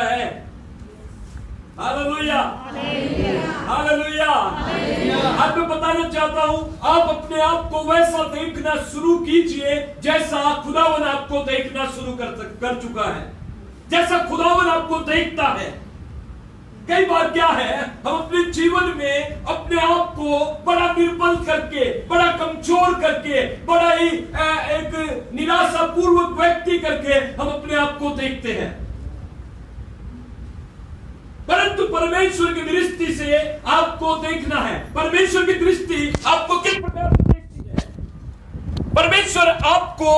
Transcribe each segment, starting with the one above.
है। Hallelujah, hallelujah. आज मैं बताना चाहता हूं, आप अपने आप को वैसा देखना शुरू कीजिए जैसा खुदावन आपको देखना शुरू कर चुका है, जैसा खुदावन आपको देखता है। कई बार क्या है, हम अपने जीवन में अपने आप को बड़ा निर्बल करके, बड़ा कमजोर करके, बड़ा ही एक निराशापूर्वक व्यक्ति करके हम अपने आप को देखते हैं। परंतु परमेश्वर की दृष्टि से आपको देखना है। परमेश्वर की दृष्टि आपको किस प्रकार से देखती है? परमेश्वर आपको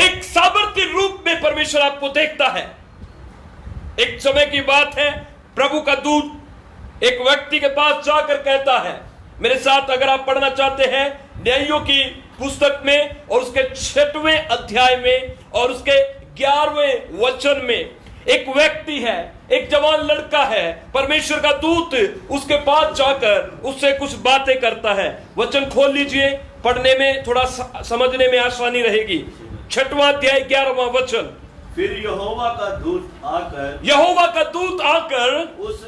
एक सामर्थ्य रूप में परमेश्वर आपको देखता है। एक समय की बात है, प्रभु का दूत एक व्यक्ति के पास जाकर कहता है, मेरे साथ अगर आप पढ़ना चाहते हैं न्यायों की पुस्तक में और उसके 6वें अध्याय में और उसके 11वें वचन में, एक व्यक्ति है, एक जवान लड़का है, परमेश्वर का दूत उसके पास जाकर उससे कुछ बातें करता है। वचन खोल लीजिए, पढ़ने में थोड़ा समझने में आसानी रहेगी। 6वां अध्याय 11वां वचन। फिर यहोवा का दूत आकर उस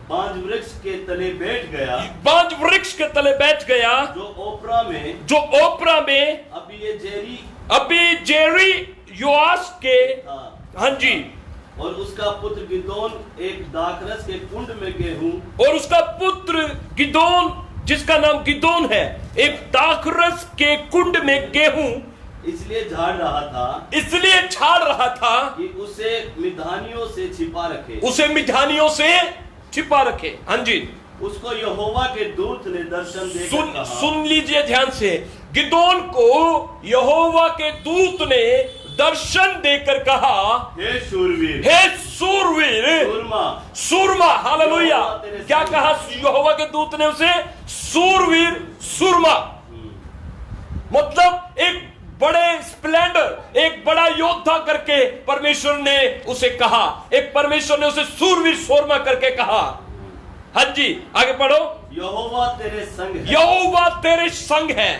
बांज वृक्ष के तले बैठ गया, बांज वृक्ष के तले बैठ गया, जो ओप्रा में अभी जेरी योआश के, हाँ जी, और उसका पुत्र गिदोन एक दाखरस के कुंड में गेहूं, और उसका पुत्र गिदोन, जिसका नाम गिदोन है, एक दाखरस के कुंड में गेहूं इसलिए झाड़ रहा था कि उसे मिधानियों से छिपा रखे। हाँ जी, उसको यहोवा के दूत ने दर्शन देकर सुन लीजिए ध्यान से, गिदोन को यहोवा के दूत ने दर्शन देकर कहा, हे शूरवीर, सूरमा। हालेलुया। क्या कहा यहोवा के दूत ने उसे? सूरवीर, सूरमा। मतलब एक बड़े स्प्लेंडर, एक बड़ा योद्धा करके परमेश्वर ने उसे कहा, एक परमेश्वर ने उसे सूरवीर, सूरमा करके कहा। हाँ जी, आगे पढ़ो। यहोवा तेरे संग है।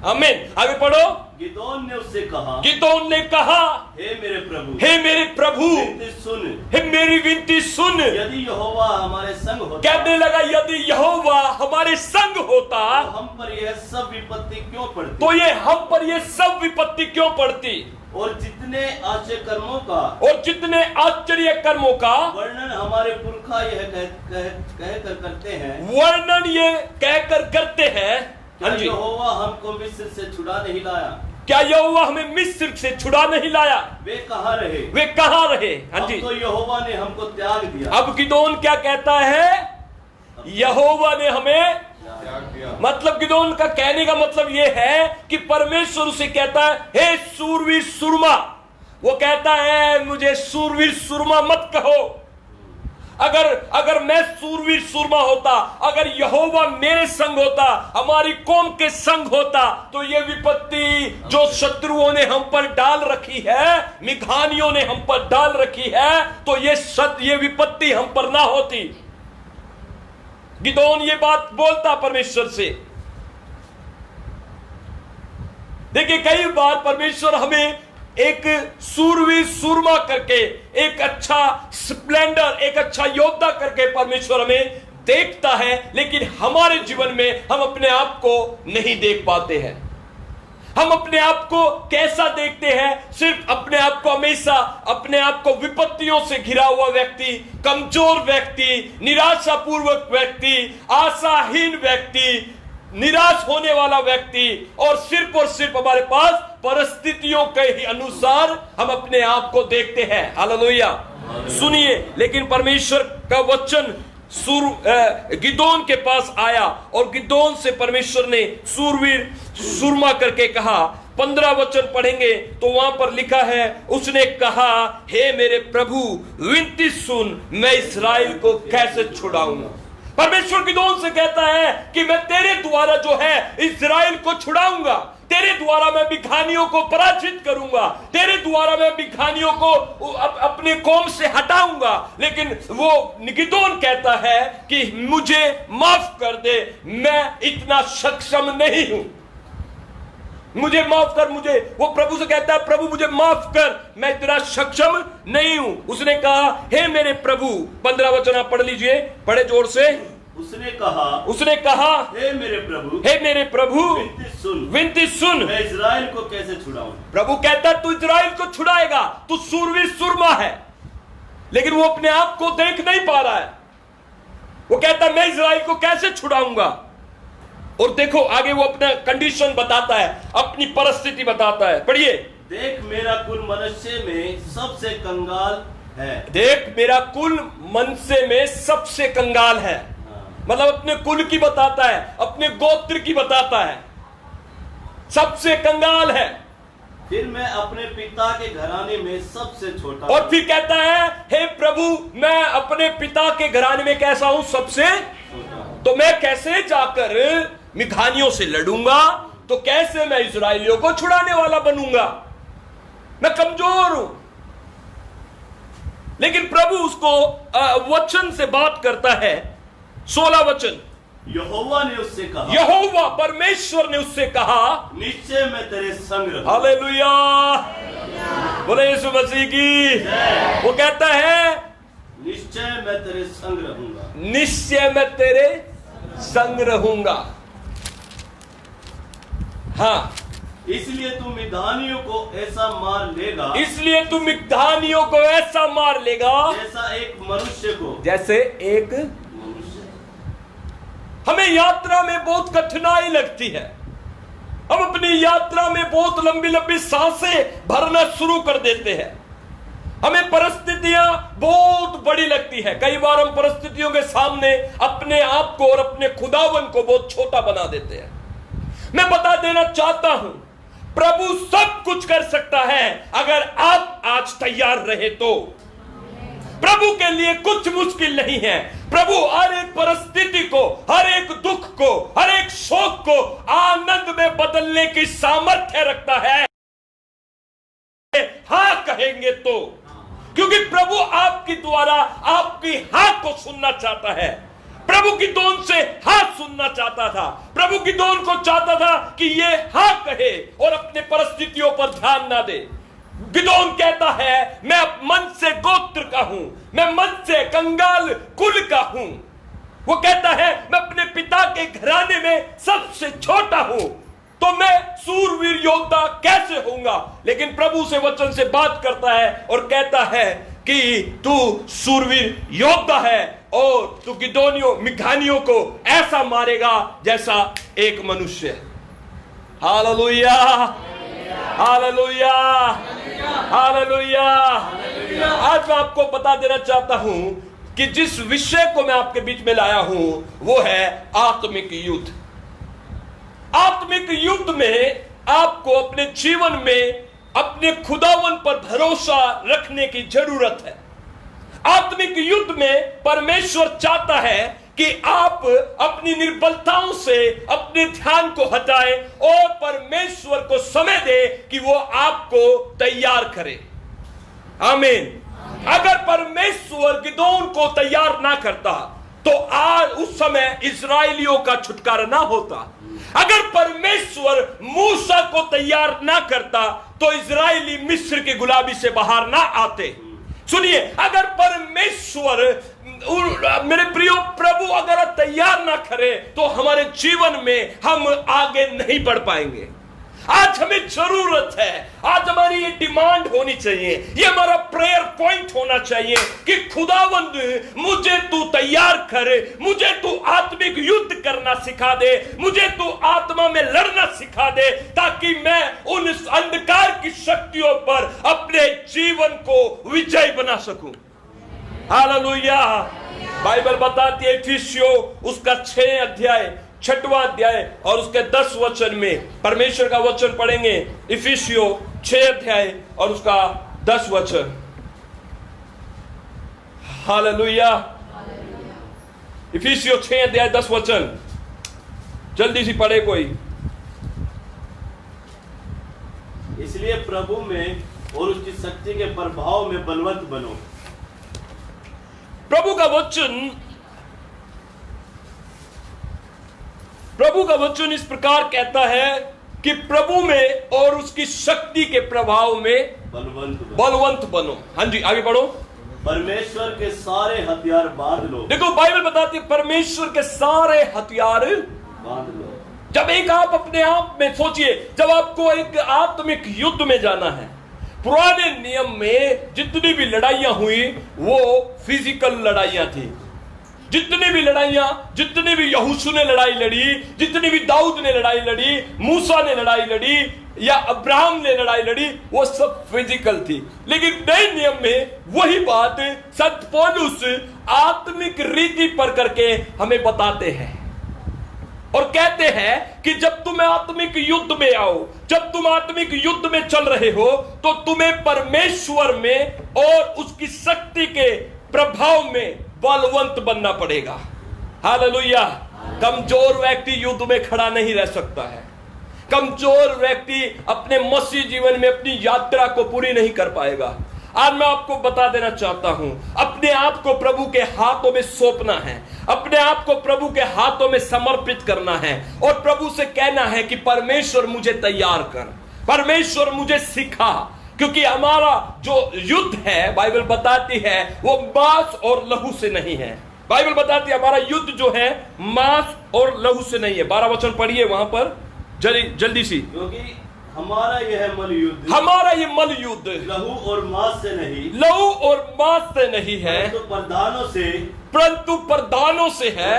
आमीन। आगे पढ़ो। गिदोन ने कहा, हे मेरे प्रभु, मेरी विनती सुन। यदि यहोवा हमारे संग होता, कहने लगा, यदि यहोवा हमारे संग होता तो हम पर यह सब विपत्ति क्यों पड़ती? और जितने आश्चर्य कर्मों का वर्णन हमारे पुरखा यह कहकर करते हैं, क्या यहोवा हमको मिस्र से छुड़ा नहीं लाया? क्या यहोवा हमें मिस्र से छुड़ा नहीं लाया? वे कहाँ रहे? हाँ जी, तो यहोवा ने हमको त्याग दिया। अब गिदोन क्या कहता है? यहोवा ने हमें त्याग दिया। मतलब गिदोन का कहने का मतलब यह है कि परमेश्वर उसे कहता है, हे सूरवीर, सूरमा। वो कहता है, मुझे सूरवीर, सूरमा मत कहो। अगर मैं सूरवीर, सूरमा होता, अगर यहोवा मेरे संग होता, हमारी कौम के संग होता, तो ये विपत्ति जो शत्रुओं ने हम पर डाल रखी है, मिघानियों ने हम पर डाल रखी है, तो ये विपत्ति हम पर ना होती। गिदोन ये बात बोलता परमेश्वर से। देखिए, कई बार परमेश्वर हमें एक सूरवीर, सूरमा करके, एक अच्छा स्प्लेंडर, एक अच्छा योद्धा करके परमेश्वर हमें देखता है, लेकिन हमारे जीवन में हम अपने आप को नहीं देख पाते हैं। हम अपने आप को कैसा देखते हैं? सिर्फ अपने आप को हमेशा अपने आप को विपत्तियों से घिरा हुआ व्यक्ति, कमजोर व्यक्ति, निराशापूर्वक व्यक्ति, आशाहीन व्यक्ति, निराश होने वाला व्यक्ति, और सिर्फ हमारे पास परिस्थितियों के ही अनुसार हम अपने आप को देखते हैं। हालेलुया। सुनिए, लेकिन परमेश्वर का वचन गिदोन के पास आया और गिदोन से परमेश्वर ने सूरवीर, सूरमा करके कहा। 15 वचन पढ़ेंगे तो वहां पर लिखा है, उसने कहा, हे मेरे प्रभु, विनती सुन, मैं इस्राएल को कैसे छुड़ाऊंगा? परमेश्वर गिदोन से कहता है कि मैं तेरे द्वारा जो है इस्राएल को छुड़ाऊंगा, तेरे द्वारा मैं मिघानियों को पराजित करूंगा, तेरे द्वारा मैं मिघानियों को अपने कौम से हटाऊंगा। लेकिन वो गिदोन कहता है कि मुझे माफ कर दे, मैं इतना सक्षम नहीं हूं। मुझे माफ कर, मुझे, वो प्रभु से कहता है प्रभु मुझे माफ कर, मैं इतना सक्षम नहीं हूं। उसने कहा हे मेरे प्रभु, 15 वचन आप पढ़ लीजिए, पढ़े जोर से। उसने कहा हे मेरे प्रभु, विनती सुन, मैं इजराइल को कैसे छुड़ाऊं। प्रभु कहता तू इजराइल को छुड़ाएगा, तू सूरवीर सुरमा है, लेकिन वो अपने आप को देख नहीं पा रहा है। वो कहता मैं इजराइल को कैसे छुड़ाऊंगा। और देखो आगे वो अपना कंडीशन बताता है, अपनी परिस्थिति बताता है, पढ़िए। देख मेरा कुल मनुष्य में सबसे कंगाल है। देख मेरा कुल मनुष्य में सबसे कंगाल है। मतलब अपने कुल की बताता है, अपने गोत्र की बताता है, सबसे कंगाल है। फिर मैं अपने पिता के घराने में सबसे छोटा। और फिर कहता है हे प्रभु मैं अपने पिता के घराने में कैसा हूं, सबसे छोटा। तो मैं कैसे जाकर मिघानियों से लड़ूंगा, तो कैसे मैं इस्राएलियों को छुड़ाने वाला बनूंगा, मैं कमजोर हूं। लेकिन प्रभु उसको वचन से बात करता है। 16 वचन, यहोवा ने उससे कहा, यहोवा परमेश्वर ने उससे कहा निश्चय मैं तेरे संग रहूंगा। हालेलुया, बोले यीशु मसीह की। वो कहता है निश्चय मैं तेरे संग रहूंगा, निश्चय मैं तेरे संग रहूंगा। हाँ, इसलिए तू मिद्यानियों को ऐसा मार लेगा, इसलिए तू मिद्यानियों को ऐसा मार लेगा जैसा एक मनुष्य को, जैसे एक मनुष्य। हमें यात्रा में बहुत कठिनाई लगती है, हम अपनी यात्रा में बहुत लंबी लंबी सांसें भरना शुरू कर देते हैं। हमें परिस्थितियां बहुत बड़ी लगती है। कई बार हम परिस्थितियों के सामने अपने आप को और अपने खुदावन को बहुत छोटा बना देते हैं। मैं बता देना चाहता हूं, प्रभु सब कुछ कर सकता है अगर आप आज तैयार रहे तो। प्रभु के लिए कुछ मुश्किल नहीं है। प्रभु हर एक परिस्थिति को, हर एक दुख को, हर एक शोक को आनंद में बदलने की सामर्थ्य रखता है, हाँ कहेंगे तो। क्योंकि प्रभु आपके द्वारा आपकी हाँ को सुनना चाहता है। प्रभु की दोन से हाँ सुनना चाहता था। प्रभु की दोन को चाहता था कि ये हाँ कहे और अपने परिस्थितियों पर ध्यान ना दे। गिदोन कहता है मैं मन से गोत्र का हूं, मैं मन से कंगाल कुल का हूं। वो कहता है मैं अपने पिता के घराने में सबसे छोटा हूं, तो मैं सूरवीर योद्धा कैसे होऊंगा। लेकिन प्रभु से वचन से बात करता है और कहता है कि तू सूरवीर योद्धा है और तू गिदोनियों मिघानियों को ऐसा मारेगा जैसा एक मनुष्य। Hallelujah, hallelujah, hallelujah. आज मैं आपको बता देना चाहता हूं कि जिस विषय को मैं आपके बीच में लाया हूं वो है आत्मिक युद्ध। आत्मिक युद्ध में आपको अपने जीवन में अपने खुदावन पर भरोसा रखने की जरूरत है। आत्मिक युद्ध में परमेश्वर चाहता है कि आप अपनी निर्बलताओं से अपने ध्यान को हटाएं और परमेश्वर को समय दे कि वो आपको तैयार करे। आमीन। अगर परमेश्वर गिदोन को तैयार ना करता तो आज उस समय इस्राएलियों का छुटकारा ना होता। अगर परमेश्वर मूसा को तैयार ना करता तो इजरायली मिस्र की गुलामी से बाहर ना आते। सुनिए, अगर परमेश्वर मेरे प्रियो प्रभु अगर तैयार ना करे तो हमारे जीवन में हम आगे नहीं बढ़ पाएंगे। आज हमें जरूरत है, आज हमारी ये डिमांड होनी चाहिए, ये हमारा प्रेयर पॉइंट होना चाहिए कि खुदावंद मुझे तू तैयार करे, मुझे तू आत्मिक युद्ध करना सिखा दे, मुझे तू आत्मा में लड़ना सिखा दे, ताकि मैं उन अंधकार की शक्तियों पर अपने जीवन को विजय बना सकूं। हालेलुया। बाइबल बताती है इफिसियों उसका 6 अध्याय 6वां अध्याय और उसके 10 वचन में परमेश्वर का वचन पढ़ेंगे। इफिसियों 6 अध्याय और उसका 10 वचन। हालेलुया। इफिसियों 6 अध्याय 10 वचन, जल्दी से पढ़े कोई। इसलिए प्रभु में और उसकी शक्ति के प्रभाव में बलवंत बनो। प्रभु का वचन इस प्रकार कहता है कि प्रभु में और उसकी शक्ति के प्रभाव में बलवंत बनो। हाँ जी, आगे बढ़ो। परमेश्वर के सारे हथियार बांध लो। देखो बाइबल बताती है परमेश्वर के सारे हथियार बांध लो। जब एक आप अपने आप में सोचिए, जब आपको एक आत्मिक युद्ध में जाना है, पुराने नियम में जितनी भी लड़ाइयां हुई वो फिजिकल लड़ाइयां थी। जितनी भी लड़ाइयां, जितनी भी यहोशू ने लड़ाई लड़ी, जितनी भी दाऊद ने लड़ाई लड़ी, मूसा ने लड़ाई लड़ी या अब्राहम ने लड़ाई लड़ी, वो सब फिजिकल थी। लेकिन नए नियम में वही बात संत पौलुस आत्मिक रीति पर करके हमें बताते हैं और कहते हैं कि जब तुम आत्मिक युद्ध में आओ, जब तुम आत्मिक युद्ध में चल रहे हो, तो तुम्हें परमेश्वर में और उसकी शक्ति के प्रभाव में बलवंत बनना पड़ेगा। हालेलुया। कमजोर व्यक्ति युद्ध में खड़ा नहीं रह सकता है। कमजोर व्यक्ति अपने मसीह जीवन में अपनी यात्रा को पूरी नहीं कर पाएगा। आज मैं आपको बता देना चाहता हूं, अपने आप को प्रभु के हाथों में सौंपना है, अपने आप को प्रभु के हाथों में समर्पित करना है और प्रभु से कहना है कि परमेश्वर मुझे तैयार कर, परमेश्वर मुझे सिखा। क्योंकि हमारा जो युद्ध है, बाइबल बताती है, वो मांस और लहू से नहीं है। बाइबल बताती है हमारा युद्ध जो है मांस और लहू से नहीं है। 12 वचन पढ़िए वहां पर जल्दी सी। क्योंकि हमारा यह मल युद्ध, हमारा ये मल युद्ध लहू और मांस से नहीं, लहू और मांस से नहीं है, परंतु प्रधानों से है,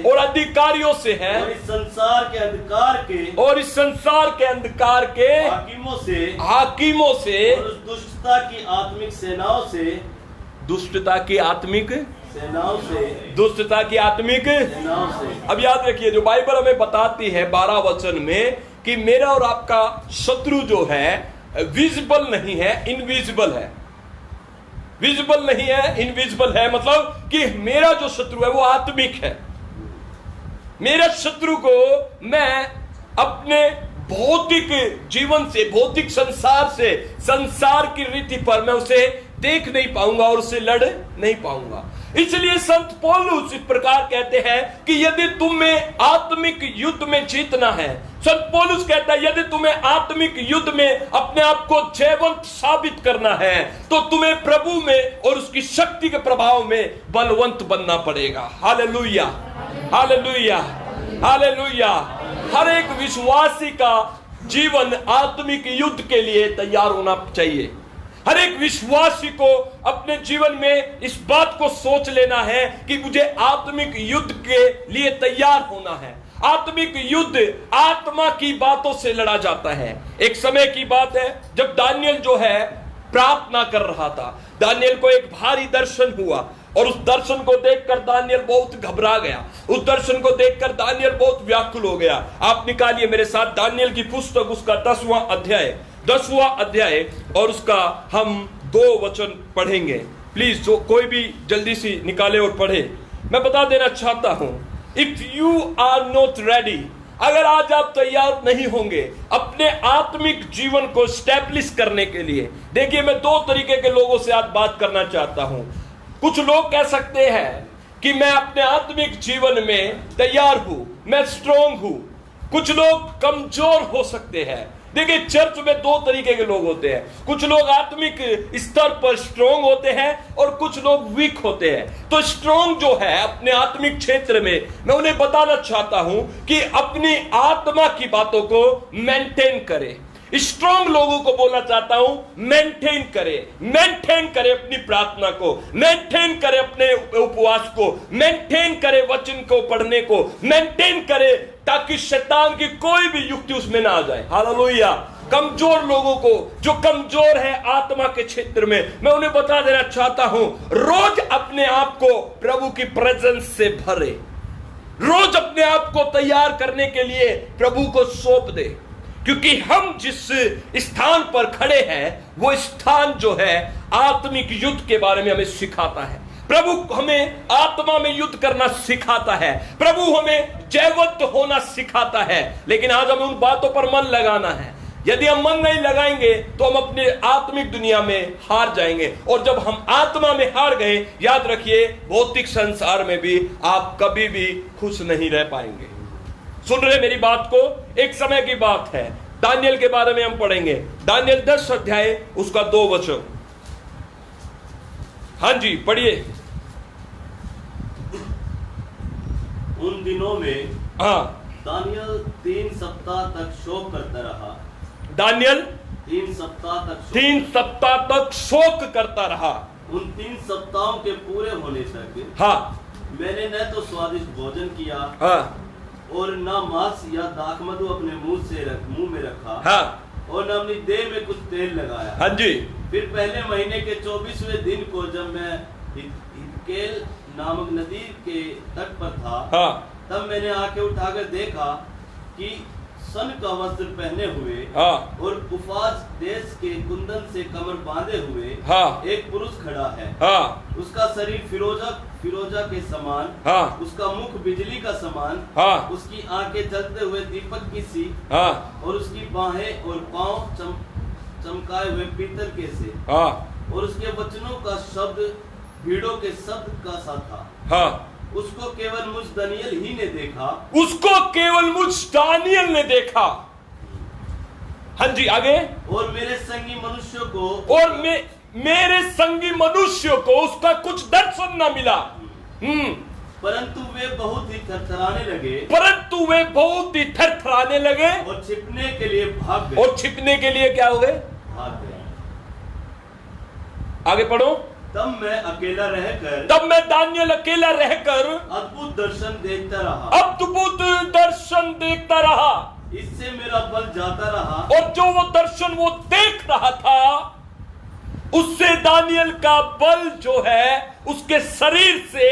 और अधिकारियों से है, और इस संसार के अंधकार के, और इस संसार के अंधकार के हाकिमों से, और उस दुष्टता की आत्मिक सेनाओं से, दुष्टता की आत्मिक सेनाओं से, दुष्टता की आत्मिक सेनाओं से। अब याद रखिए जो बाइबल हमें बताती है 12 वचन में कि मेरा और आपका शत्रु जो है विजिबल नहीं है, इनविजिबल है। विजिबल नहीं है, इनविजिबल है, मतलब कि मेरा जो शत्रु है वो आत्मिक है। मेरे शत्रु को मैं अपने भौतिक जीवन से, भौतिक संसार से, संसार की रीति पर मैं उसे देख नहीं पाऊंगा और उससे लड़ नहीं पाऊंगा। इसलिए संत पौलुस इस प्रकार कहते हैं कि यदि तुम्हें आत्मिक युद्ध में जीतना है, संत पौलुस कहता है यदि तुम्हें आत्मिक युद्ध में अपने आप को जयवंत साबित करना है, तो तुम्हें प्रभु में और उसकी शक्ति के प्रभाव में बलवंत बनना पड़ेगा। Hallelujah, hallelujah, hallelujah. हर एक विश्वासी का जीवन आत्मिक युद्ध के लिए तैयार होना चाहिए। हर एक विश्वासी को अपने जीवन में इस बात को सोच लेना है कि मुझे आत्मिक युद्ध के लिए तैयार होना है। आत्मिक युद्ध आत्मा की बातों से लड़ा जाता है। एक समय की बात है जब दानियल जो है प्रार्थना कर रहा था, दानियल को एक भारी दर्शन हुआ और उस दर्शन को देखकर दानियल बहुत घबरा गया। उस दर्शन को देखकर दानियल बहुत व्याकुल हो गया। आप निकालिए मेरे साथ दानियल की पुस्तक, उसका 10वां अध्याय और उसका हम 2 वचन पढ़ेंगे। प्लीज जो कोई भी जल्दी से निकाले और पढ़े। मैं बता देना चाहता हूं, if you are not ready, अगर आज आप तैयार नहीं होंगे अपने आत्मिक जीवन को स्टैब्लिश करने के लिए, देखिए मैं 2 तरीके के लोगों से आज बात करना चाहता हूं। कुछ लोग कह सकते हैं कि मैं अपने आत्मिक जीवन में तैयार हूं, मैं स्ट्रांग हूं। कुछ लोग कमजोर हो सकते हैं। देखिए चर्च में 2 तरीके के लोग होते हैं। कुछ लोग आत्मिक स्तर पर स्ट्रांग होते हैं और कुछ लोग वीक होते हैं। तो स्ट्रांग जो है अपने आत्मिक क्षेत्र में, मैं उन्हें बताना चाहता हूं कि अपनी आत्मा की बातों को मेंटेन करें। स्ट्रांग लोगों को बोलना चाहता हूं, मेंटेन करे अपनी प्रार्थना को, मेंटेन करे अपने उपवास को, मेंटेन करे वचन को पढ़ने को, मेंटेन करे ताकि शैतान की कोई भी युक्ति उसमें ना आ जाए। हालेलुया। कमजोर लोगों को, जो कमजोर है आत्मा के क्षेत्र में, मैं उन्हें बता देना चाहता हूं, रोज अपने आप को प्रभु की प्रेजेंस से भरे, रोज अपने आप को तैयार करने के लिए प्रभु को सौंप दे। क्योंकि हम जिस स्थान पर खड़े हैं वो स्थान जो है आत्मिक युद्ध के बारे में हमें सिखाता है। प्रभु हमें आत्मा में युद्ध करना सिखाता है, प्रभु हमें जयवंत होना सिखाता है। लेकिन आज हमें उन बातों पर मन लगाना है। यदि हम मन नहीं लगाएंगे तो हम अपने आत्मिक दुनिया में हार जाएंगे, और जब हम आत्मा में हार गए, याद रखिए भौतिक संसार में भी आप कभी भी खुश नहीं रह पाएंगे। सुन रहे मेरी बात को? एक समय की बात है, दानियल के बारे में हम पढ़ेंगे। दानियल 10 अध्याय उसका 2 वचन। हाँ जी, पढ़िए। उन दिनों में हाँ, दानियल 3 सप्ताह तक शोक करता रहा। दानियल 3 सप्ताह तक 3 सप्ताह तक शोक करता रहा। उन 3 सप्ताहों के पूरे होने तक हाँ मैंने न तो स्वादिष्ट भोजन किया हाँ और न मांस या दाखमधु अपने मुंह में रखा हाँ और न अपनी देह में कुछ तेल लगाया। हाँ जी। फिर पहले महीने के 24वें दिन को जब मैं हिदकेल नामक नदी के तट पर था, हाँ तब मैंने आंखें उठाकर देखा कि सन का वस्त्र पहने हुए हाँ और उफाज देश के कुंदन से कमर बांधे हुए हाँ एक पुरुष खड़ा है। हाँ उसका शरीर फिरोजा के समान, हाँ उसका मुख बिजली का समान, हाँ उसकी आंखें जलते हुए दीपक की सी, हाँ और उसकी बाहें और पांव चमकाए हुए पीतल के से, हाँ और उसके वचनों का शब्द भीड़ों के शब्द का सा था। हाँ। उसको केवल मुझ दानियल ही ने देखा। उसको केवल मुझ दानियल ने देखा। हाँ जी, आगे। और मेरे संगी मनुष्यों को और मेरे संगी मनुष्यों को उसका कुछ दर्शन न मिला। परंतु वे बहुत ही थरथराने लगे। परंतु वे बहुत ही थरथराने लगे और छिपने के लिए भाग गए। और छिपने के लिए क्या हो गए? भाग गए। आगे पढ़ो। तब मैं अकेला रहकर तब मैं दानियल अकेला रहकर अद्भुत दर्शन देखता रहा। अद्भुत दर्शन देखता रहा। इससे मेरा बल जाता रहा। और जो वो दर्शन वो देख रहा था, उससे दानियल का बल जो है उसके शरीर से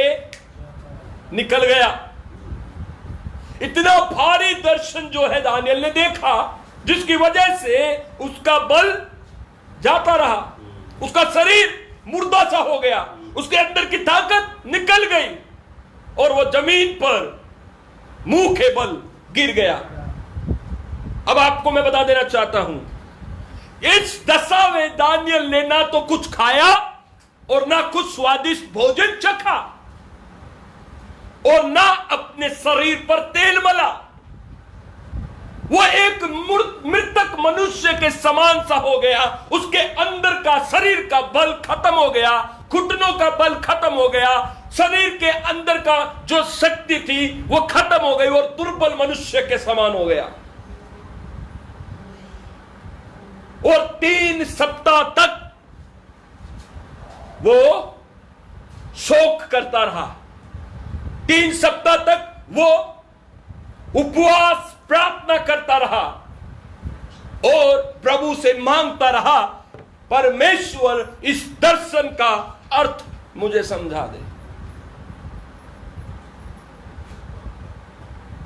निकल गया। इतना भारी दर्शन जो है दानियल ने देखा, जिसकी वजह से उसका बल जाता रहा, उसका शरीर मुर्दा सा हो गया, उसके अंदर की ताकत निकल गई और वो जमीन पर मुंह के बल गिर गया। अब आपको मैं बता देना चाहता हूं, इस दशा में दानियल ने ना तो कुछ खाया और ना कुछ स्वादिष्ट भोजन चखा और ना अपने शरीर पर तेल मला। वो एक मृतक मनुष्य के समान सा हो गया। उसके अंदर का शरीर का बल खत्म हो गया, घुटनों का बल खत्म हो गया, शरीर के अंदर का जो शक्ति थी वो खत्म हो गई और दुर्बल मनुष्य के समान हो गया। और 3 सप्ताह तक वो शोक करता रहा। 3 सप्ताह तक वो उपवास प्रार्थना करता रहा और प्रभु से मांगता रहा, परमेश्वर इस दर्शन का अर्थ मुझे समझा दे।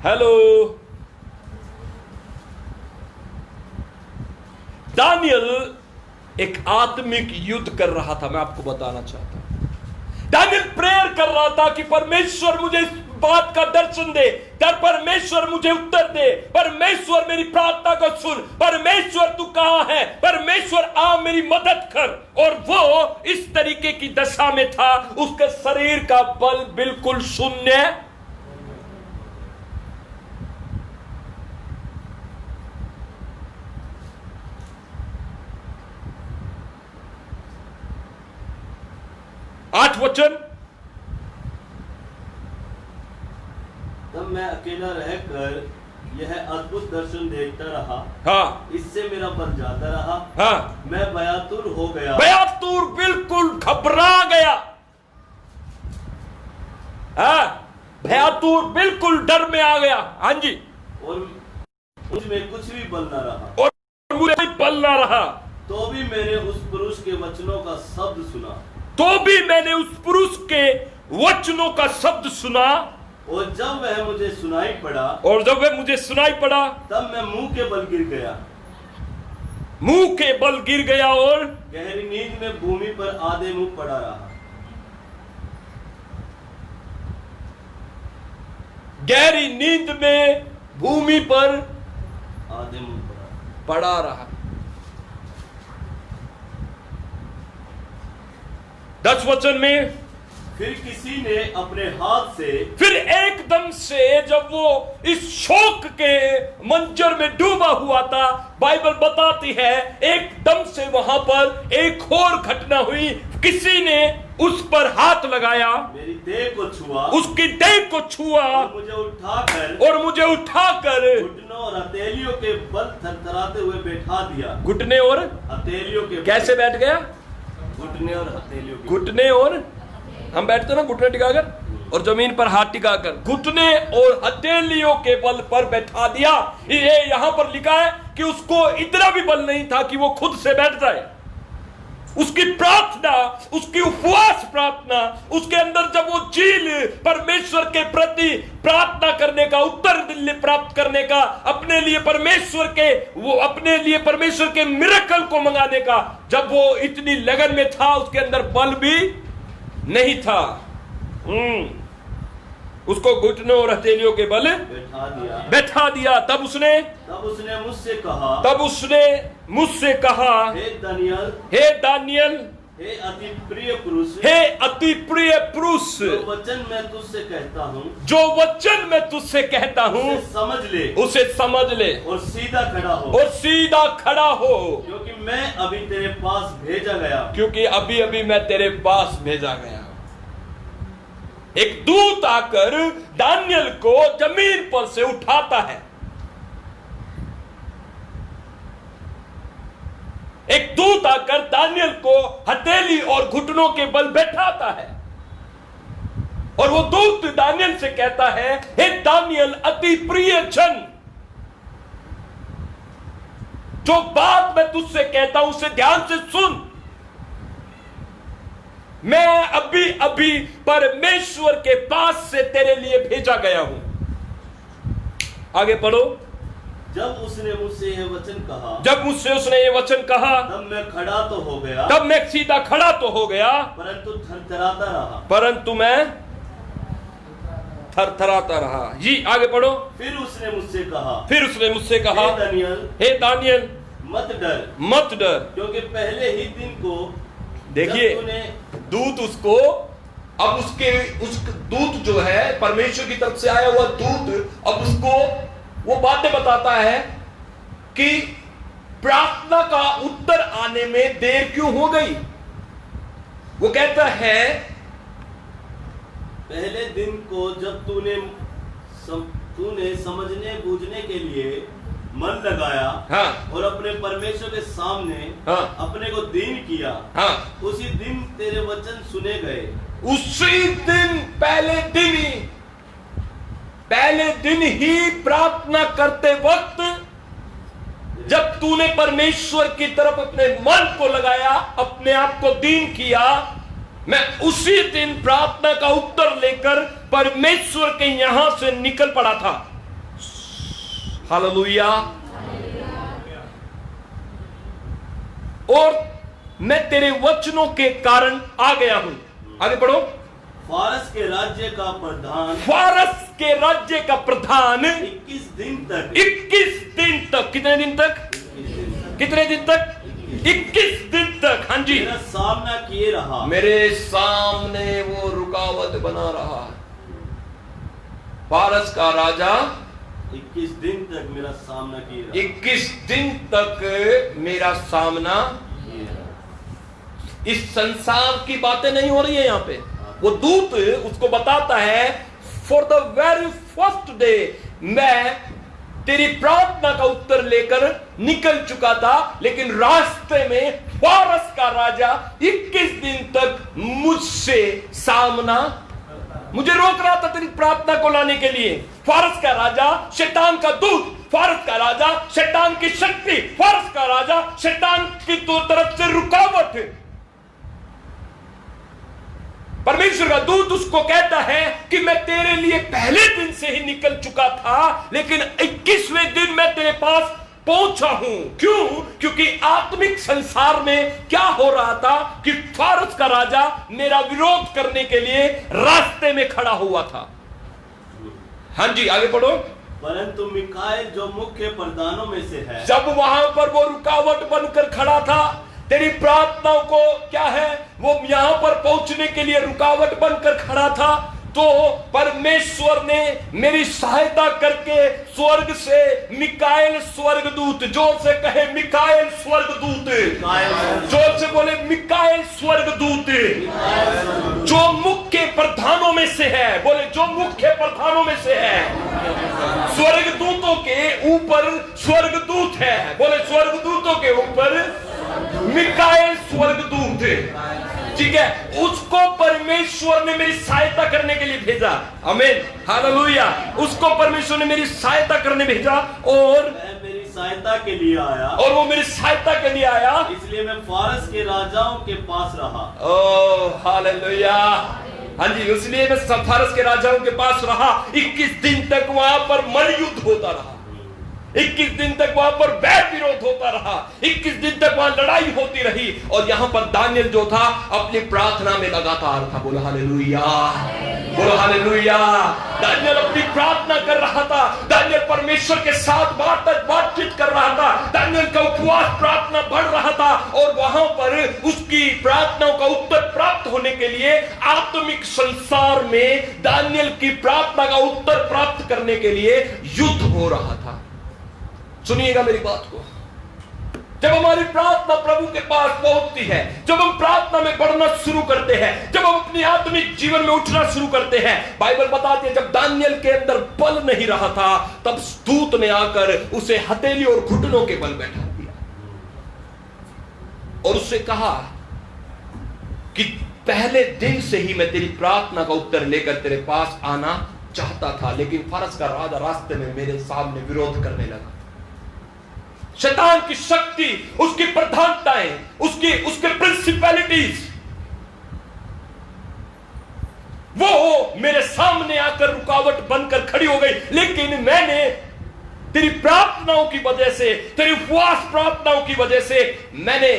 हेलो। दानियल एक आत्मिक युद्ध कर रहा था। मैं आपको बताना चाहता हूं, दानियल प्रेयर कर रहा था कि परमेश्वर मुझे इस बात का दर्शन दे, परमेश्वर मुझे उत्तर दे, परमेश्वर मेरी प्रार्थना को सुन, परमेश्वर तू कहां है, परमेश्वर आ मेरी मदद कर। और वो इस तरीके की दशा में था, उसके शरीर का बल बिल्कुल शून्य। आठ वचन। तब मैं अकेला रहकर यह अद्भुत दर्शन देखता रहा। हाँ, इससे मेरा बल जाता रहा। हाँ, मैं बयातुर हो गया। बयातुर बिल्कुल घबरा गया। हाँ, बयातुर बिल्कुल डर में आ गया। हाँ जी। और मुझमें कुछ भी बल न रहा। और मुझे बल न रहा। तो भी मैंने उस पुरुष के वचनों का शब्द सुना। तो भी मैंने उस पुरुष के वचनों का शब्द सुना। और जब वह मुझे सुनाई पड़ा, और जब वह मुझे सुनाई पड़ा, तब मैं मुंह के बल गिर गया। मुंह के बल गिर गया और गहरी नींद में भूमि पर आधे मुंह पड़ा रहा। गहरी नींद में भूमि पर आधे मुंह पड़ा रहा। 10 वचन में फिर किसी ने अपने हाथ से, फिर एकदम से जब वो इस शोक के मंजर में डूबा हुआ था, बाइबल बताती है एकदम से वहां पर एक और घटना हुई। किसी ने उस पर हाथ लगाया, मेरी देह को छुआ, उसकी देह को छुआ और मुझे उठाकर घुटनों और हथेलियों के बल थरथराते हुए बैठा दिया। घुटने और हथेलियों के कैसे बैठ गया? घुटने और हथेलियों के, घुटने और, हम बैठते ना घुटने टिकाकर और जमीन पर हाथ टिकाकर, घुटने और हथेलियों के बल पर बैठा दिया। ये यहां पर लिखा है कि उसको इतना भी बल नहीं था कि वो खुद से बैठ जाए। उसकी प्रार्थना, उसकी उपवास प्रार्थना, उसके अंदर जब वो चील परमेश्वर के प्रति प्रार्थना करने का, उत्तर प्राप्त करने का, अपने लिए परमेश्वर के मिरेकल को मंगाने का, जब वो इतनी लगन में था, उसके अंदर बल भी नहीं था। उसको घुटनों और हथेलियों के बल बैठा दिया। तब उसने मुझसे कहा, हे दानियल, हे अति प्रिय पुरुष, हे अति प्रिय पुरुष, जो वचन मैं तुझसे कहता हूँ, जो वचन मैं तुझसे कहता हूँ, उसे समझ ले और सीधा खड़ा हो, क्योंकि मैं अभी तेरे पास भेजा गया। एक दूत आकर दानियल को जमीन पर से उठाता है। एक दूत आकर दानियल को हथेली और घुटनों के बल बैठाता है और वो दूत दानियल से कहता है, हे दानियल अति प्रिय जन, जो बात मैं तुझसे कहता हूं उसे ध्यान से सुन। मैं अभी परमेश्वर के पास से तेरे लिए भेजा गया हूं। आगे पढ़ो। जब उसने मुझसे यह वचन कहा, तब मैं खड़ा तो हो गया, तब मैं सीधा खड़ा तो हो गया, परंतु मैं थरथराता रहा। जी आगे पढ़ो। फिर उसने मुझसे कहा, हे दानियल मत डर, क्योंकि पहले ही दिन को, देखिए दूत उसको, अब उस दूत जो है परमेश्वर की तरफ से आया हुआ दूत, अब उसको वो बातें बताता है कि प्रार्थना का उत्तर आने में देर क्यों हो गई। वो कहता है पहले दिन को जब तूने समझने बूझने के लिए मन लगाया, हाँ, और अपने परमेश्वर के सामने, हाँ, अपने को दीन किया, हाँ, उसी दिन तेरे वचन सुने गए। उसी दिन, पहले दिन ही प्रार्थना करते वक्त जब तूने परमेश्वर की तरफ अपने मन को लगाया, अपने आप को दीन किया, मैं उसी दिन प्रार्थना का उत्तर लेकर परमेश्वर के यहां से निकल पड़ा था। हालेलुया। और मैं तेरे वचनों के कारण आ गया हूं। आगे पढ़ो। फारस के राज्य का प्रधान 21 दिन तक, कितने दिन तक? 21 दिन तक, हाँ जी, मेरे सामने वो रुकावट बना रहा। फारस का राजा 21 दिन तक मेरा सामना किया, 21 दिन तक मेरा सामना। इस संसार की बातें नहीं हो रही है यहां पे। वो दूत उसको बताता है, for the very first day मैं तेरी प्रार्थना का उत्तर लेकर निकल चुका था, लेकिन रास्ते में फारस का राजा 21 दिन तक मुझसे सामना, मुझे रोक रहा था तेरी प्रार्थना को लाने के लिए। फारस का राजा शैतान का दूत, फारस का राजा शैतान की शक्ति, फारस का राजा शैतान की तरफ से रुकावट। परमेश्वर का दूत उसको कहता है कि मैं तेरे लिए पहले दिन से ही निकल चुका था, लेकिन 21वें दिन मैं तेरे पास पहुंचा हूं। क्यों? क्योंकि आत्मिक संसार में क्या हो रहा था कि फारस का राजा मेरा विरोध करने के लिए रास्ते में खड़ा हुआ था। हाँ जी आगे पढ़ो। परंतु मिकाएल जो मुख्य प्रधानों में से है, जब वहां पर वो रुकावट बनकर खड़ा था, तेरी प्रार्थनाओं को क्या है, वो यहां पर पहुंचने के लिए रुकावट बनकर खड़ा था, तो परमेश्वर ने मेरी सहायता करके स्वर्ग से मिकाएल स्वर्गदूत, जोर से कहे मिकाएल स्वर्गदूत, जोर से बोले मिकाएल स्वर्गदूत, जो मुख्य प्रधानों में से है, बोले जो मुख्य प्रधानों में से है, स्वर्गदूतों के ऊपर स्वर्गदूत है, बोले स्वर्गदूतों के ऊपर मिकाएल स्वर्गदूत, ठीक है, उसको परमेश्वर ने मेरी सहायता करने के लिए भेजा। आमीन, हालेलुया। उसको परमेश्वर ने मेरी सहायता करने भेजा, और मैं मेरी सहायता के लिए आया, और वो मेरी सहायता के लिए आया, इसलिए मैं फारस के राजाओं के पास रहा। ओह हालेलुया, हाँ जी, इसलिए मैं फारस के राजाओं के पास रहा। 21 दिन तक वहां पर मल्लयुद्ध होता रहा, 21 दिन तक वहां पर वैर विरोध होता रहा, 21 दिन तक वहां लड़ाई होती रही, और यहां पर दानियल जो था अपनी प्रार्थना में लगातार था। बोलो हालेलुया, बोलो हालेलुया। दानियल अपनी प्रार्थना कर रहा था, दानियल परमेश्वर के साथ बातचीत कर रहा था, दानियल का उपवास प्रार्थना बढ़ रहा था, और वहां पर उसकी प्रार्थनाओं का उत्तर प्राप्त होने के लिए आत्मिक संसार में दानियल की प्रार्थना का उत्तर प्राप्त करने के लिए युद्ध हो रहा था। सुनिएगा मेरी बात को, जब हमारी प्रार्थना प्रभु के पास पहुंचती है, जब हम प्रार्थना में बढ़ना शुरू करते हैं, जब हम अपनी आत्मिक जीवन में उठना शुरू करते हैं, बाइबल बताती है जब दानियल के अंदर बल नहीं रहा था, तब दूत ने आकर उसे हथेली और घुटनों के बल बैठा दिया, और उससे कहा कि पहले दिन से ही मैं तेरी प्रार्थना का उत्तर लेकर तेरे पास आना चाहता था, लेकिन फारस का राजा रास्ते में मेरे सामने विरोध करने लगा। शैतान की शक्ति, उसकी प्रधानताएं, उसके प्रिंसिपैलिटीज, वो मेरे सामने आकर रुकावट बनकर खड़ी हो गई। लेकिन मैंने तेरी प्रार्थनाओं की वजह से, तेरी उपवास प्रार्थनाओं की वजह से, मैंने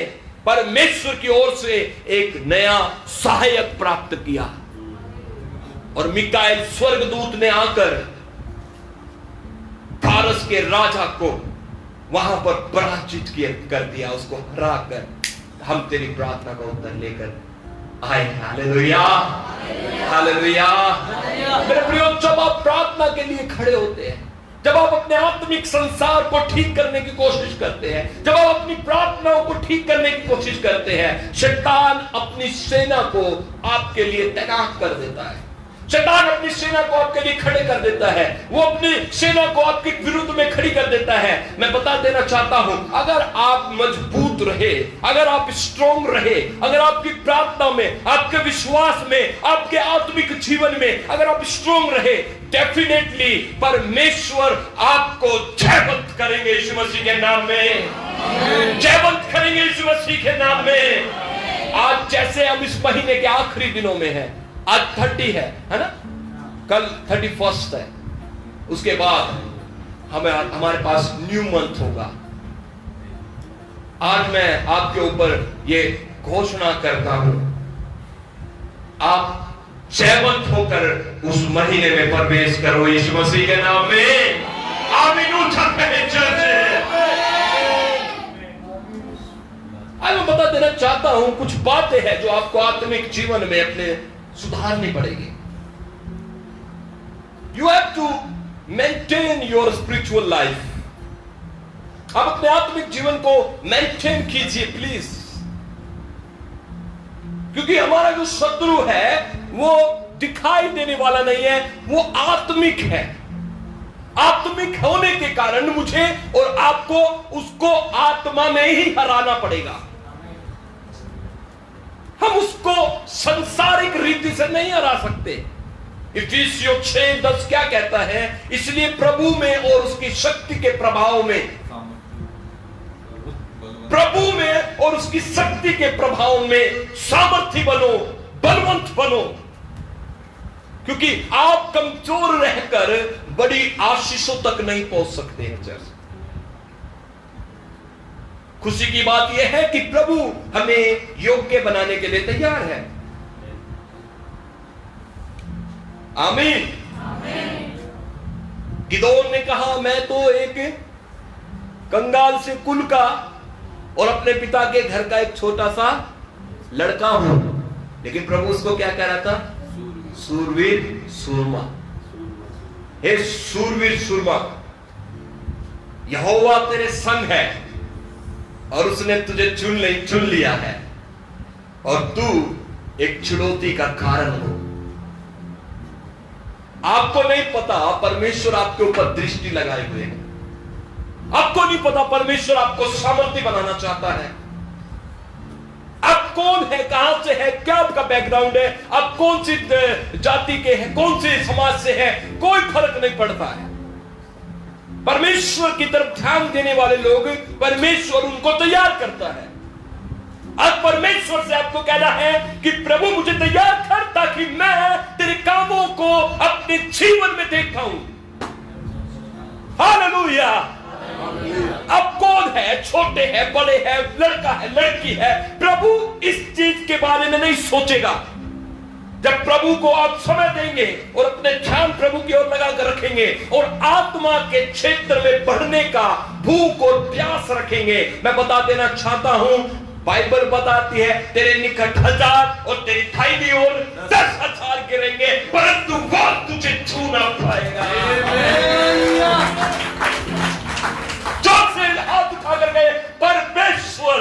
परमेश्वर की ओर से एक नया सहायक प्राप्त किया, और मिकाएल स्वर्गदूत ने आकर फारस के राजा को वहां पर पराजित कर दिया, उसको हरा कर हम तेरी प्रार्थना का उत्तर लेकर आए। Hallelujah, hallelujah. मेरे प्रियो, जब आप प्रार्थना के लिए खड़े होते हैं, जब आप अपने आत्मिक संसार को ठीक करने की कोशिश करते हैं, जब आप अपनी प्रार्थनाओं को ठीक करने की कोशिश करते हैं, शैतान अपनी सेना को आपके लिए तैनात कर देता है, शैतान अपनी सेना को आपके लिए खड़े कर देता है, वो अपनी सेना को आपके विरुद्ध में खड़ी कर देता है। मैं बता देना चाहता हूं, अगर आप मजबूत रहे, अगर आप स्ट्रॉन्ग रहे, अगर आपकी प्रार्थना में, आपके विश्वास में, आपके आत्मिक जीवन में अगर आप स्ट्रॉन्ग रहे, डेफिनेटली परमेश्वर आपको जयवंत करेंगे यीशु मसीह के नाम में, जयवंत करेंगे यीशु मसीह के नाम में। आज जैसे हम इस महीने के आखिरी दिनों में हैं, आज 30 है ना, कल 31 है, उसके बाद हमारे पास न्यू मंथ होगा। आज मैं आपके ऊपर ये घोषणा करता हूं, आप जयवंत होकर उस महीने में प्रवेश करो यीशु मसीह के नाम में। आमीन। आज मैं बता देना चाहता हूं, कुछ बातें हैं जो आपको आत्मिक जीवन में अपने सुधारनी पड़ेगी। You have to maintain your spiritual life. आप अपने आत्मिक जीवन को मेंटेन कीजिए प्लीज, क्योंकि हमारा जो शत्रु है वो दिखाई देने वाला नहीं है, वो आत्मिक है। आत्मिक होने के कारण मुझे और आपको उसको आत्मा में ही हराना पड़ेगा। हम उसको संसारिक रीति से नहीं हरा सकते। इफिसियों 6:10 क्या कहता है? इसलिए प्रभु में और उसकी शक्ति के प्रभाव में, प्रभु में और उसकी शक्ति के प्रभाव में सामर्थी बनो, बलवंत बनो, क्योंकि आप कमजोर रहकर बड़ी आशीषों तक नहीं पहुंच सकते हैं। चर्च, खुशी की बात यह है कि प्रभु हमें योग्य बनाने के लिए तैयार है। आमीन। गिदोन ने कहा, मैं तो एक कंगाल से कुल का और अपने पिता के घर का एक छोटा सा लड़का हूं, लेकिन प्रभु उसको क्या कह रहा था? सूरवीर सूरमा। हे सूरवीर सूरमा, यहोवा तेरे संग है और उसने तुझे चुन लिया है और तू एक चुनौती का कारण हो। आपको नहीं पता परमेश्वर आपके ऊपर दृष्टि लगाए हुए है। आपको नहीं पता परमेश्वर आपको सामर्थ्य बनाना चाहता है। आप कौन है, कहां से है, क्या आपका बैकग्राउंड है, आप कौन सी जाति के हैं, कौन से समाज से है, कोई फर्क नहीं पड़ता है। परमेश्वर की तरफ ध्यान देने वाले लोग परमेश्वर उनको तैयार करता है। आज परमेश्वर से आपको कहना है कि प्रभु मुझे तैयार कर ताकि मैं तेरे कामों को अपने जीवन में देख पाऊं। हालेलुया। अब कौन है, छोटे हैं, बड़े हैं, लड़का है, लड़की है, प्रभु इस चीज के बारे में नहीं सोचेगा। जब प्रभु को आप समय देंगे और अपने ध्यान प्रभु की ओर लगा कर रखेंगे और आत्मा के क्षेत्र में बढ़ने का भूख और प्यास रखेंगे, मैं बता देना चाहता हूं, बाइबल बताती है तेरे निकट 1000 और तेरी दाहिनी ओर 10,000 गिरेंगे, परंतु वो तुझे छू ना पाएगा। जोर से हाथ उठा कर गए, परमेश्वर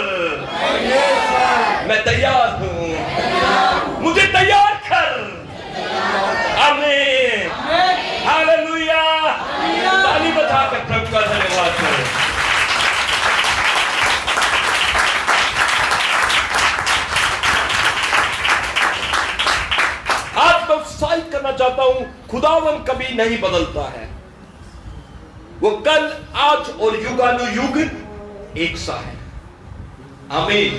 मैं तैयार हूं, मुझे तैयार कर। आमीन, हालेलुया। ताली बजाकर प्रभु का धन्यवाद करें। आज मैं उत्साहित करना चाहता हूं, खुदावन कभी नहीं बदलता है। वो कल, आज और युगानुयुग एक सा है। आमीन।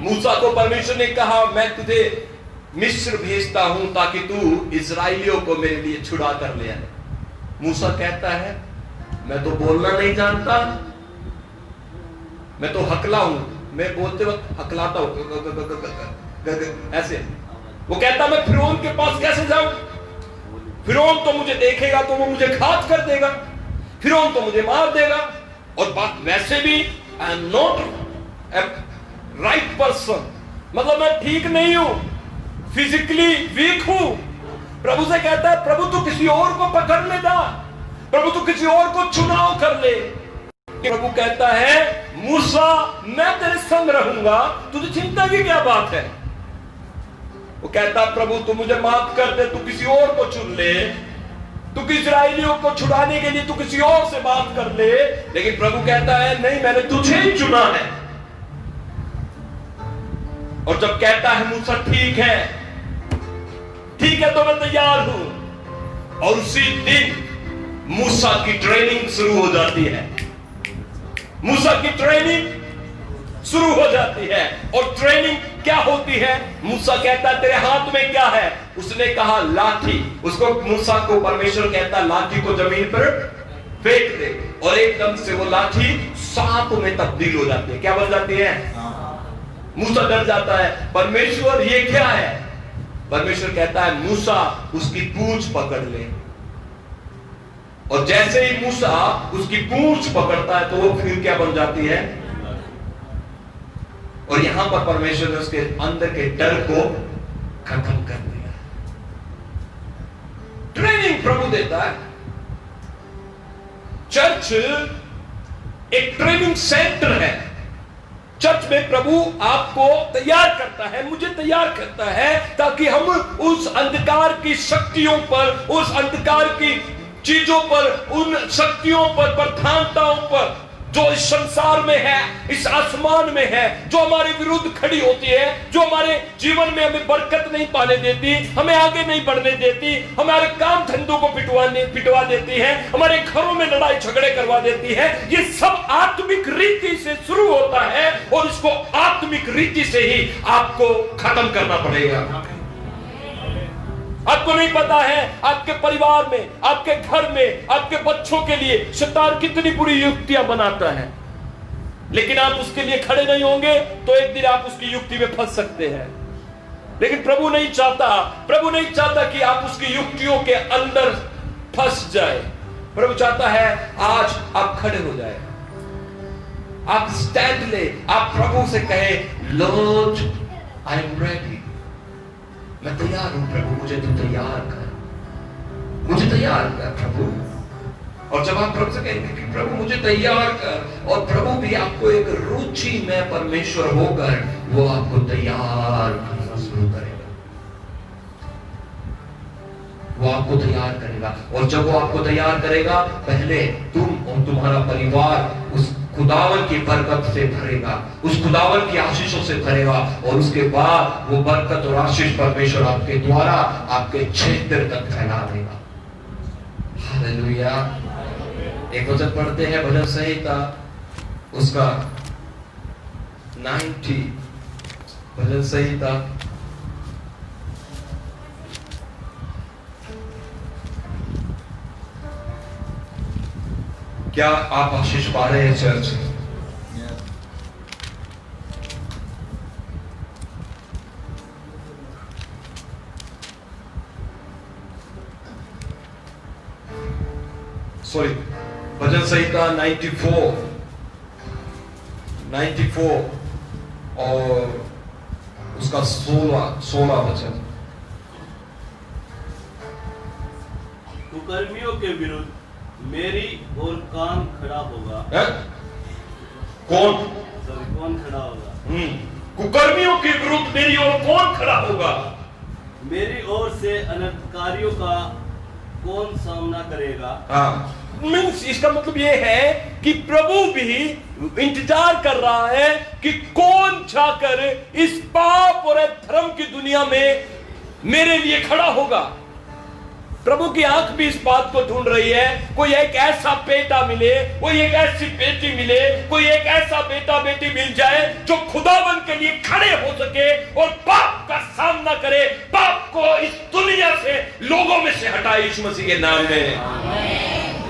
मूसा को परमेश्वर ने कहा मैं तुझे मिस्र भेजता हूं ताकि तू इजराइलियों को मेरे लिए छुड़ा कर ले आए। मूसा कहता है मैं तो बोलना नहीं जानता, मैं तो हकला हूं, मैं बोलते वक्त हकलाता हूं ऐसे। वो कहता मैं फिरौन के पास कैसे जाऊं, फिरौन तो मुझे देखेगा तो वो मुझे घात कर देगा, फिरौन तो मुझे मार देगा, और बात वैसे भी I am not right person, मतलब मैं ठीक नहीं हूं, फिजिकली वीक हूं। प्रभु से कहता है प्रभु तू किसी और को पकड़ ले जा, प्रभु तू किसी और को चुनाव कर ले। प्रभु कहता है मूसा मैं तेरे संग रहूंगा, तुझे चिंता की क्या बात है। वो कहता प्रभु तू मुझे माफ कर दे, तू किसी और को चुन ले, तू इस्राएलियों को छुड़ाने के लिए तू किसी और से बात कर ले। लेकिन प्रभु कहता है नहीं, मैंने तुझे ही चुना है। और जब कहता है मूसा ठीक है तो मैं तैयार हूं, और उसी दिन मूसा की ट्रेनिंग शुरू हो जाती है। मूसा की ट्रेनिंग शुरू हो जाती है। और ट्रेनिंग क्या होती है? मूसा कहता है तेरे हाथ में क्या है? उसने कहा लाठी। उसको मूसा को परमेश्वर कहता है लाठी को जमीन पर फेंक दे, और एकदम से वो लाठी सांप में तब्दील हो जाती है। क्या बन जाती है? मूसा डर जाता है, परमेश्वर ये क्या है? परमेश्वर कहता है मूसा उसकी पूंछ पकड़ ले। और जैसे ही मूसा उसकी पूंछ पकड़ता है तो वो फिर क्या बन जाती है? और यहां पर परमेश्वर ने उसके अंदर के डर को खत्म कर दिया। ट्रेनिंग प्रभु देता है। चर्च एक ट्रेनिंग सेंटर है। चर्च में प्रभु आपको तैयार करता है, मुझे तैयार करता है, ताकि हम उस अंधकार की शक्तियों पर, उस अंधकार की चीजों पर, उन शक्तियों पर, प्रधानताओं पर जो इस संसार में है, इस आसमान में है, जो हमारे विरुद्ध खड़ी होती है, जो हमारे जीवन में हमें बरकत नहीं पाने देती, हमें आगे नहीं बढ़ने देती, हमारे काम धंधों को पिटवा देती है, हमारे घरों में लड़ाई झगड़े करवा देती है। ये सब आत्मिक रीति से शुरू होता है और इसको आत्मिक रीति से ही आपको खत्म करना पड़ेगा। आपको नहीं पता है आपके परिवार में, आपके घर में, आपके बच्चों के लिए शैतान कितनी बुरी युक्तियां बनाता है, लेकिन आप उसके लिए खड़े नहीं होंगे तो एक दिन आप उसकी युक्ति में फंस सकते हैं। लेकिन प्रभु नहीं चाहता कि आप उसकी युक्तियों के अंदर फंस जाए। प्रभु चाहता है आज आप खड़े हो जाए, आप स्टैंड ले, आप प्रभु से कहे लॉर्ड आई एम रेडी, मैं तैयार हूं प्रभु, मुझे तू तैयार कर, मुझे तैयार कर प्रभु। और जब आप प्रभु से कहेंगे कि प्रभु मुझे तैयार कर, और प्रभु भी आपको एक रुचि में परमेश्वर होकर वो आपको तैयार करना शुरू करेगा, वो आपको तैयार करेगा। और जब वो आपको तैयार करेगा, पहले तुम और तुम्हारा परिवार उस खुदावन की बरकत से भरेगा, उस खुदावन की आशीषों से भरेगा, और उसके बाद वो बरकत और आशीष परमेश्वर आपके द्वारा आपके क्षेत्र तक फैला देगा। हालेलुया। एक वचन पढ़ते हैं भजन संहिता उसका 90, भजन संहिता क्या आप आशीष पा रहे हैं चर्च? सॉरी, भजन संहिता 94 और उसका 16 वचन। कुकर्मियों के विरुद्ध मेरी ओर कान खड़ा होगा। कौन खड़ा होगा? कुकर्मियों के विरुद्ध मेरी ओर कौन खड़ा होगा? मेरी ओर से अनर्थकारियों का कौन सामना करेगा? मीन्स इसका मतलब ये है कि प्रभु भी इंतजार कर रहा है कि कौन जाकर इस पाप और धर्म की दुनिया में मेरे लिए खड़ा होगा। प्रभु की आंख भी इस बात को ढूंढ रही है, कोई एक ऐसा बेटा मिले, कोई एक ऐसी बेटी मिले, कोई एक ऐसा बेटा बेटी मिल जाए जो खुदावन के लिए खड़े हो सके और पाप का सामना करे, पाप को इस दुनिया से लोगों में से हटाए यीशु मसीह के नाम में।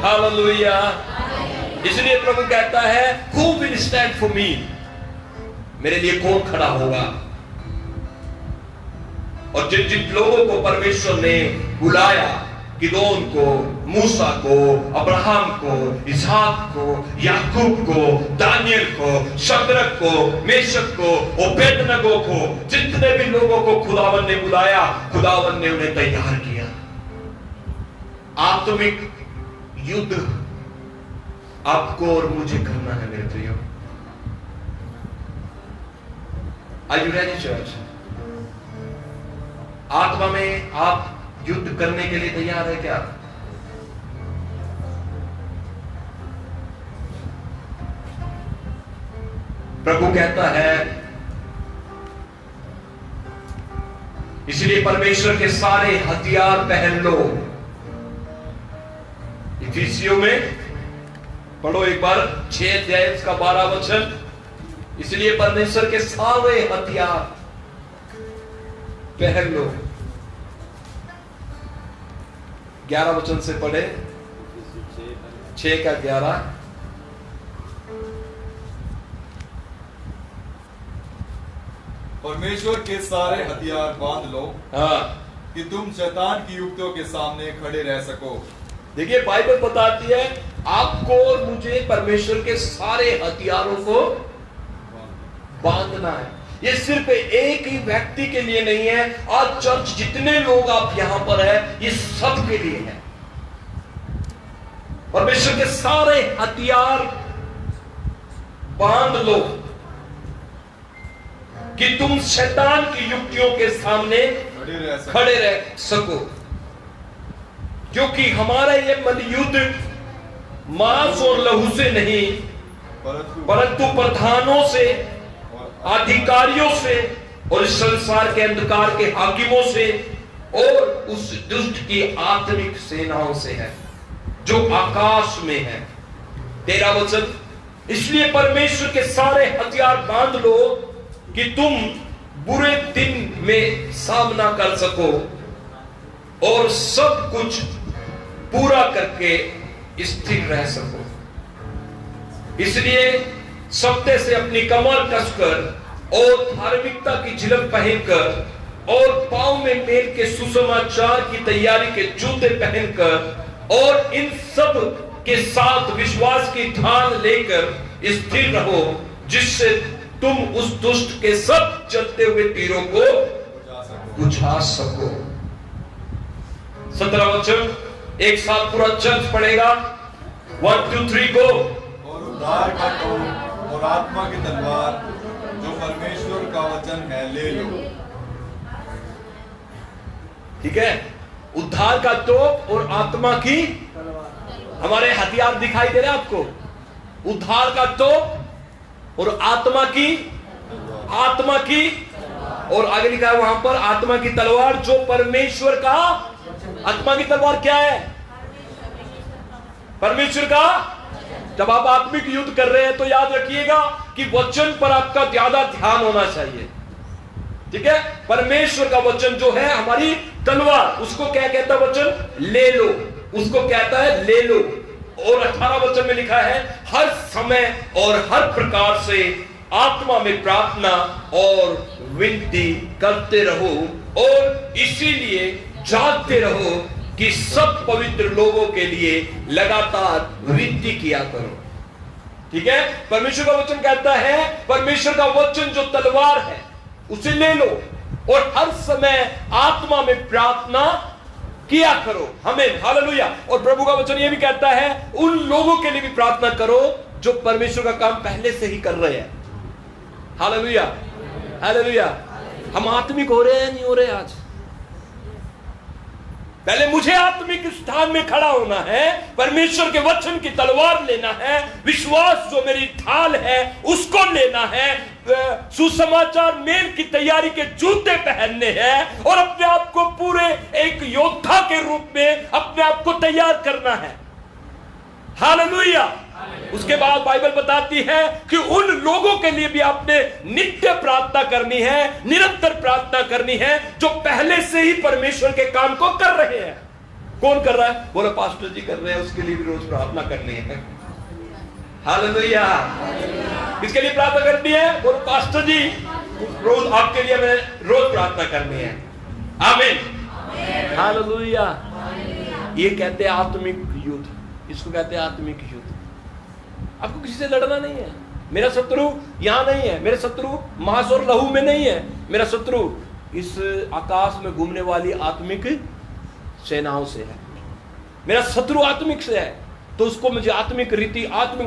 हालेलुया। इसलिए प्रभु कहता है, Who will stand for me? मेरे लिए कौन खड़ा होगा? और जिन जिन लोगों को परमेश्वर ने बुलाया, गिदोन को, मूसा को, अब्राहम को, इसहाक को, याकूब को, दानियल को, शद्रक को, मेशक को, ओबेदनगो को, जितने भी लोगों को खुदावन ने बुलाया, खुदावन ने उन्हें तैयार किया। आत्मिक युद्ध आपको और मुझे करना है मेरे प्रियो। Are you ready, church? आत्मा में आप युद्ध करने के लिए तैयार है क्या? प्रभु कहता है, इसलिए परमेश्वर के सारे हथियार पहन लो। इफिसियों में पढ़ो एक बार 6 अध्याय का 12 वचन। इसलिए परमेश्वर के सारे हथियार पहन लो। 11 वचन से पढ़े, 6 का 11। परमेश्वर के सारे हथियार बांध लो, कि तुम शैतान की युक्तियों के सामने खड़े रह सको। देखिए बाइबल बताती है आपको और मुझे परमेश्वर के सारे हथियारों को बांधना है। ये सिर्फ एक ही व्यक्ति के लिए नहीं है। आज चर्च जितने लोग आप यहां पर है, ये सब के लिए है। परमेश्वर के सारे हथियार बांध लो कि तुम शैतान की युक्तियों के सामने खड़े रह सको। क्योंकि हमारा ये युद्ध मांस और लहू से नहीं, परंतु प्रधानों से, अधिकारियों से और इस संसार के अंधकार के हाकिमों से और उस दुष्ट की आत्मिक सेनाओं से है जो आकाश में है। 13 वचन। इसलिए परमेश्वर के सारे हथियार बांध लो कि तुम बुरे दिन में सामना कर सको और सब कुछ पूरा करके स्थिर रह सको। इसलिए सत्य से अपनी कमर कसकर और धार्मिकता की झिलक पहनकर और पांव में मेल के सुसमाचार की तैयारी के जूते पहनकर और इन सब के साथ विश्वास की ढाल लेकर स्थिर रहो, जिससे तुम उस दुष्ट के सब चलते हुए तीरों को बुझा सको। 17 वचन एक साथ पूरा चर्च पढ़ेगा। 1 2 3 गो। और उद्धार का तोप और आत्मा की तलवार जो परमेश्वर का वचन है ले लो। ठीक है, उद्धार का तोप और आत्मा की हमारे हथियार दिखाई दे रहे हैं आपको। उद्धार का तोप और आत्मा की और आगे लिखा है वहां पर आत्मा की तलवार जो परमेश्वर का। आत्मा की तलवार क्या है? परमेश्वर का। जब आप आत्मिक युद्ध कर रहे हैं तो याद रखिएगा कि वचन पर आपका ज्यादा ध्यान होना चाहिए। ठीक है, परमेश्वर का वचन जो है हमारी तलवार, उसको क्या कहता है वचन? ले लो। उसको कहता है ले लो। और 18 वचन में लिखा है हर समय और हर प्रकार से आत्मा में प्रार्थना और विनती करते रहो और इसीलिए जागते रहो कि सब पवित्र लोगों के लिए लगातार विनती किया करो। ठीक है, परमेश्वर का वचन कहता है, परमेश्वर का वचन जो तलवार है उसे ले लो और हर समय आत्मा में प्रार्थना किया करो। हमें हालेलुया। और प्रभु का वचन यह भी कहता है उन लोगों के लिए भी प्रार्थना करो जो परमेश्वर का काम पहले से ही कर रहे हैं। Hallelujah hallelujah. हम आत्मिक हो रहे हैं, नहीं हो रहे? आज पहले मुझे आत्मिक स्थान में खड़ा होना है, परमेश्वर के वचन की तलवार लेना है, विश्वास जो मेरी ढाल है उसको लेना है, सुसमाचार मेल की तैयारी के जूते पहनने हैं और अपने आप को पूरे एक योद्धा के रूप में अपने आप को तैयार करना है। हालेलुया। उसके बाद बाइबल बताती है कि उन लोगों के लिए भी आपने नित्य प्रार्थना करनी है, निरंतर प्रार्थना करनी है जो पहले से ही परमेश्वर के काम को कर रहे हैं। कौन कर रहा है? बोलो पास्टर जी कर रहे हैं, उसके लिए भी रोज प्रार्थना करनी है। हालेलुया। किसके लिए प्रार्थना करनी है? बोलो पास्टर जी रोज आपके लिए मैं रोज प्रार्थना करनी है। आमीन। हालेलुया। ये कहते हैं आत्मिक युद्ध, इसको कहते हैं आत्मिक युद्ध। आपको किसी से लड़ना नहीं है। मेरा शत्रु यहां नहीं है, मेरे शत्रु मांस और लहू में नहीं है, मेरा शत्रु इस आकाश में घूमने वाली आत्मिक सेनाओं से है। मेरा शत्रु आत्मिक से है, तो उसको मुझे आत्मिक रीति आत्मिक